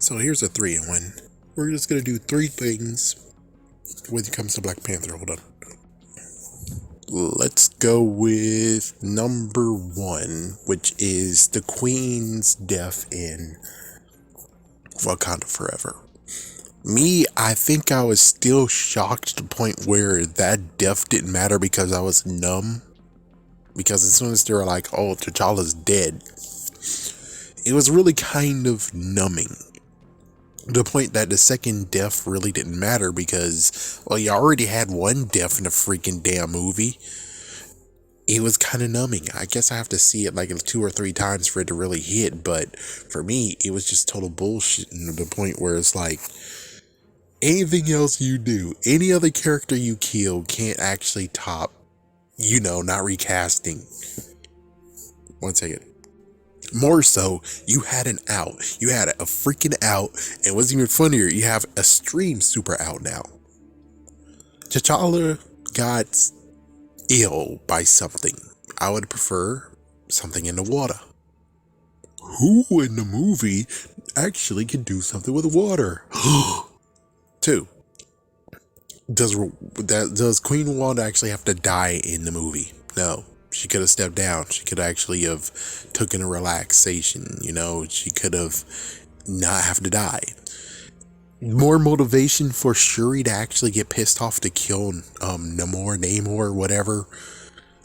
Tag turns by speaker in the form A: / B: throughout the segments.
A: So here's a 3-in-1. We're just gonna do 3 things when it comes to Black Panther. Hold on. Let's go with number 1, which is the Queen's death in Wakanda Forever. I think I was still shocked to the point where that death didn't matter because I was numb. Because as soon as they were like, oh, T'Challa's dead, it was really kind of numbing. The point that the second death really didn't matter because, well, you already had one death in the freaking damn movie. It was kind of numbing. I guess I have to see it like 2 or 3 times for it to really hit, but for me, it was just total bullshit to the point where it's like, anything else you do, any other character you kill can't actually top, not recasting. 1 second. More so, you had an out. You had a freaking out, and what's even funnier, you have a stream super out now. T'Challa got ill by something. I would prefer something in the water. Who in the movie actually can do something with water? 2. Does Queen Wanda actually have to die in the movie? No. She could have stepped down. She could actually have taken a relaxation. She could have not have to die. More motivation for Shuri to actually get pissed off to kill Namor, whatever.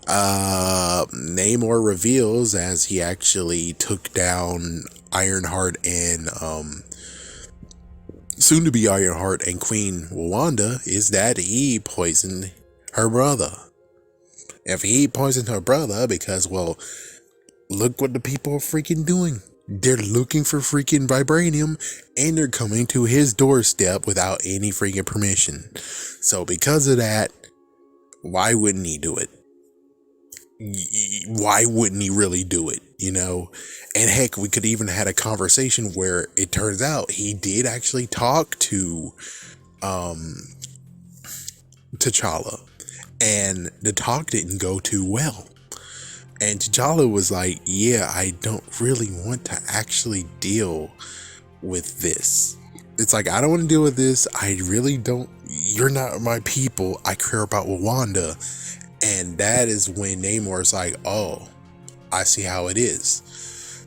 A: Namor reveals as he actually took down Ironheart and soon to be Ironheart and Queen Wanda is that he poisoned her brother. If he poisoned her brother because, well, look what the people are freaking doing. They're looking for freaking vibranium and they're coming to his doorstep without any freaking permission. So because of that, why wouldn't he do it? Why wouldn't he really do it? And heck, we could even had a conversation where it turns out he did actually talk to T'Challa. And the talk didn't go too well. And T'Challa was like, yeah, I don't really want to actually deal with this. It's like, I don't want to deal with this. I really don't. You're not my people. I care about Wanda. And that is when Namor's like, oh, I see how it is.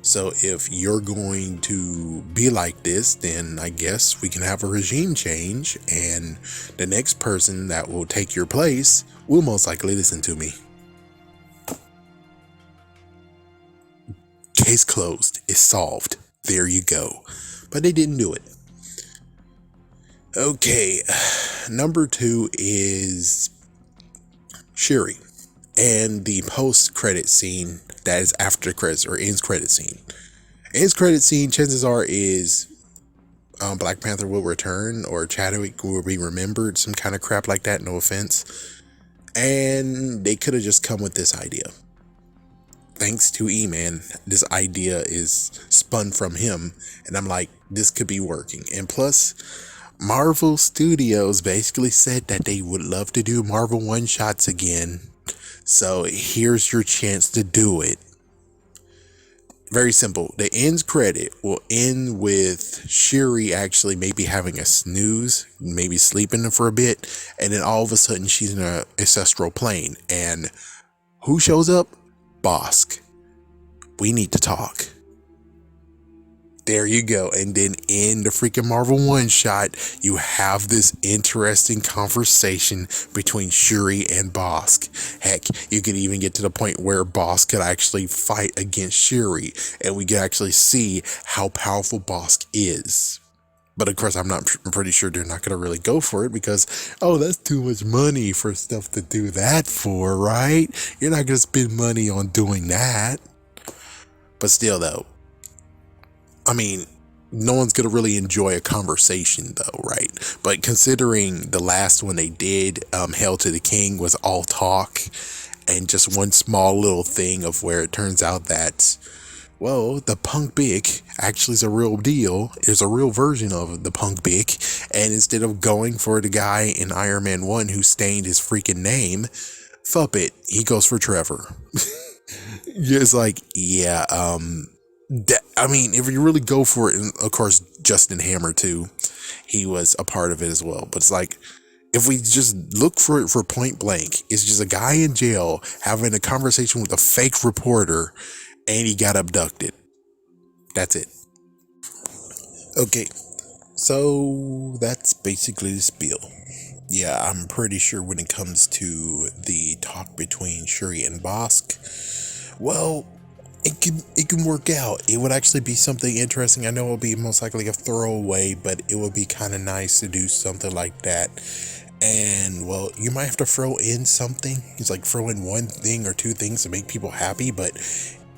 A: So if you're going to be like this, then I guess we can have a regime change. And the next person that will take your place will most likely listen to me. Case closed. It's solved. There you go. But they didn't do it. Okay. Number 2 is Shuri and the post-credit scene that is after the credits or ends credit scene. Ends credit scene, chances are, is Black Panther will return or Chadwick will be remembered, some kind of crap like that, no offense. And they could have just come with this idea. Thanks to E-Man, this idea is spun from him. And I'm like, this could be working. And plus, Marvel Studios basically said that they would love to do Marvel one-shots again. So here's your chance to do it. Very simple. The ends credit will end with Shuri actually maybe having a snooze, maybe sleeping for a bit, and then all of a sudden she's in an ancestral plane. And who shows up? Bosk. We need to talk. There you go. And then in the freaking Marvel one-shot, you have this interesting conversation between Shuri and Bosk. Heck, you could even get to the point where Bosk could actually fight against Shuri, and we could actually see how powerful Bosk is. But of course, I'm pretty sure they're not going to really go for it because, oh, that's too much money for stuff to do that for, right? You're not going to spend money on doing that. But still, though, I mean, no one's going to really enjoy a conversation, though, right? But considering the last one they did, Hail to the King, was all talk and just one small little thing of where it turns out that, well, the Punk Bick actually is a real deal. There's a real version of the Punk Bick. And instead of going for the guy in Iron Man 1 who stained his freaking name, fuck it, he goes for Trevor. It's like, yeah, I mean, if you really go for it, and of course, Justin Hammer too, he was a part of it as well. But it's like, if we just look for it for point blank, it's just a guy in jail having a conversation with a fake reporter, and he got abducted. That's it. Okay, so that's basically the spiel. Yeah, I'm pretty sure when it comes to the talk between Shuri and Bosk, well, it can work out. It would actually be something interesting. I know it'll be most likely a throwaway, but it would be kind of nice to do something like that. And well, you might have to throw in something. It's like throw in one thing or two things to make people happy, but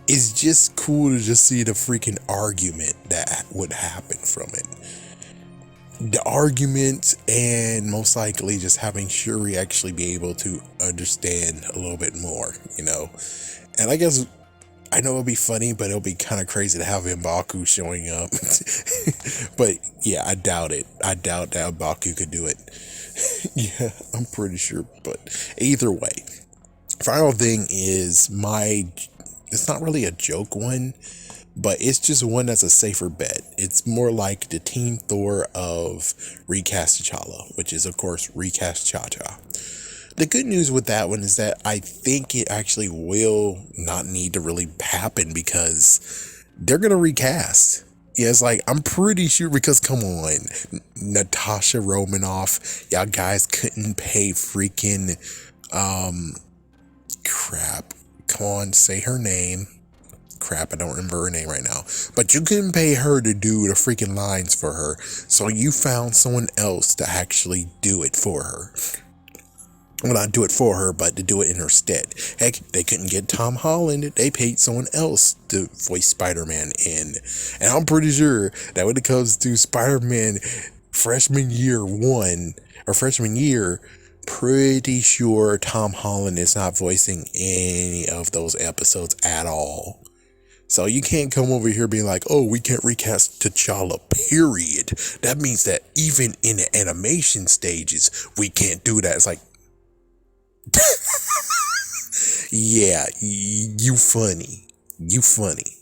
A: it's just cool to just see the freaking argument that would happen from it. The argument, and most likely just having Shuri actually be able to understand a little bit more, And I guess I know it'll be funny, but it'll be kind of crazy to have M'Baku showing up. But yeah, I doubt it. I doubt that M'Baku could do it. Yeah, I'm pretty sure. But either way, final thing is it's not really a joke one, but it's just one that's a safer bet. It's more like the Team Thor of recast T'Challa, which is of course recast Cha-Cha. The good news with that one is that I think it actually will not need to really happen because they're going to recast. Yeah, it's like, I'm pretty sure, because come on, Natasha Romanoff, y'all guys couldn't pay freaking, crap. Come on, say her name. Crap, I don't remember her name right now. But you couldn't pay her to do the freaking lines for her. So you found someone else to actually do it for her. Well, not do it for her, but to do it in her stead. Heck, they couldn't get Tom Holland. They paid someone else to voice Spider-Man in. And I'm pretty sure that when it comes to Spider-Man freshman year one, or freshman year, pretty sure Tom Holland is not voicing any of those episodes at all. So you can't come over here being like, oh, we can't recast T'Challa, period. That means that even in the animation stages, we can't do that. It's like, yeah, you funny. You funny.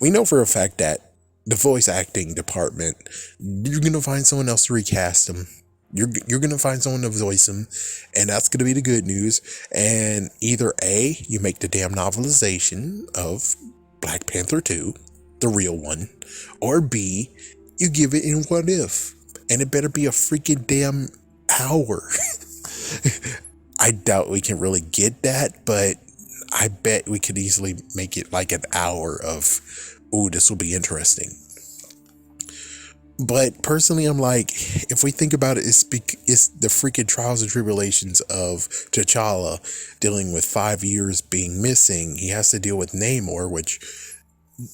A: We know for a fact that the voice acting department, you're going to find someone else to recast them. You're going to find someone to voice them, and that's going to be the good news. And either A, you make the damn novelization of Black Panther 2, the real one, or B, you give it in What If, and it better be a freaking damn hour. I doubt we can really get that, but I bet we could easily make it like an hour of, ooh, this will be interesting. But personally, I'm like, if we think about it, it's the freaking trials and tribulations of T'Challa dealing with 5 years being missing. He has to deal with Namor, which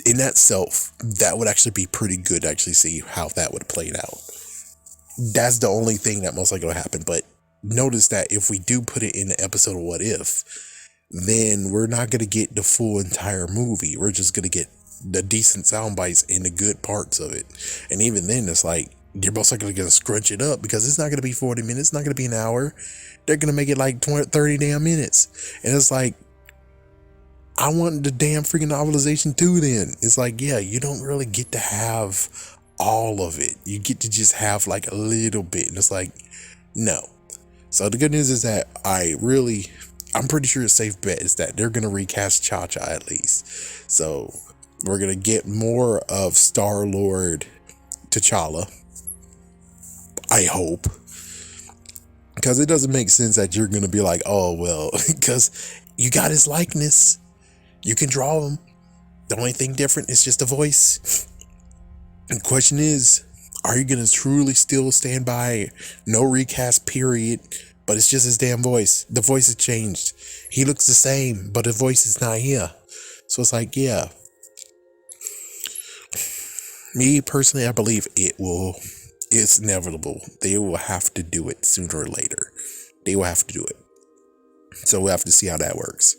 A: in that self, that would actually be pretty good to actually see how that would have played out. That's the only thing that most likely will happen. But notice that if we do put it in the episode of What If, then we're not going to get the full entire movie. We're just going to get the decent sound bites and the good parts of it. And even then, it's like, you're most likely going to scrunch it up because it's not going to be 40 minutes. It's not going to be an hour. They're going to make it like 30 damn minutes. And it's like, I want the damn freaking novelization too then. It's like, yeah, you don't really get to have all of it. You get to just have like a little bit. And it's like, no. So the good news is that I'm pretty sure a safe bet is that they're going to recast Cha-Cha at least. So we're going to get more of Star-Lord T'Challa. I hope. Because it doesn't make sense that you're going to be like, oh, well, because you got his likeness. You can draw him. The only thing different is just a voice. And the question is, are you going to truly still stand by no recast period, but it's just his damn voice? The voice has changed. He looks the same, but the voice is not here. So it's like, yeah. Me personally, I believe it's inevitable. They will have to do it sooner or later. They will have to do it. So we'll have to see how that works.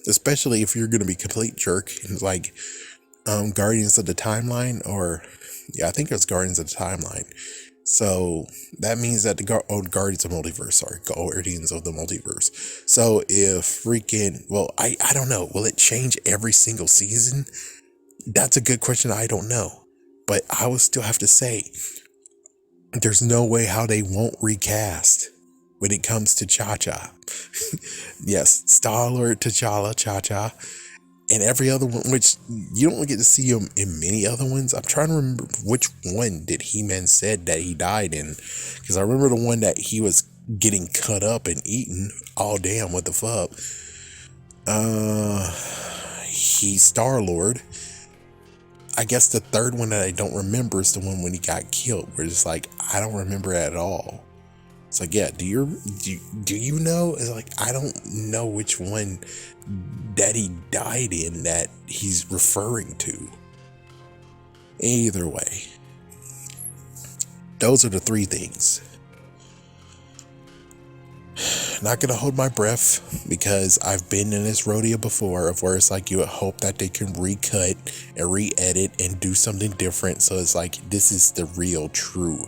A: Especially if you're going to be complete jerk. It's like Guardians of the Timeline, or yeah, I think it's Guardians of the Timeline. So that means that Guardians of the Multiverse, Guardians of the Multiverse. So if freaking, well, I don't know, will it change every single season? That's a good question. I don't know. But I would still have to say, there's no way how they won't recast when it comes to Cha Cha. Yes, Star Lord, T'Challa, Cha Cha, and every other one, which you don't get to see him in many other ones. I'm trying to remember which one did He-Man said that he died in, because I remember the one that he was getting cut up and eaten. Oh damn, what the fuck? He's Star Lord. I guess the third one that I don't remember is the one when he got killed. Where it's like I don't remember it at all. It's like, yeah, do you know? It's like I don't know which one that he died in that he's referring to. Either way, those are the three things. Not gonna hold my breath because I've been in this rodeo before of where it's like you would hope that they can recut and re-edit and do something different. So it's like this is the real true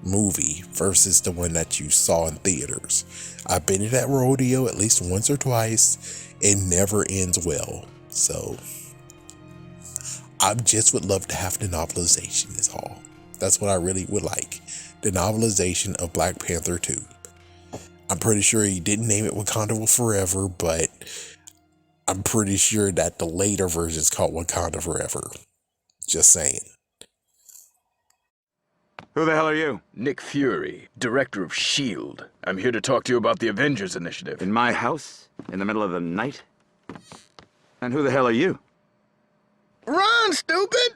A: movie versus the one that you saw in theaters. I've been in that rodeo at least once or twice. It never ends well. So I just would love to have the novelization is all. That's what I really would like. The novelization of Black Panther 2. I'm pretty sure he didn't name it Wakanda Forever, but I'm pretty sure that the later version is called Wakanda Forever. Just saying.
B: Who the hell are you?
C: Nick Fury, director of S.H.I.E.L.D. I'm here to talk to you about the Avengers Initiative.
B: In my house? In the middle of the night? And who the hell are you?
C: Run, stupid!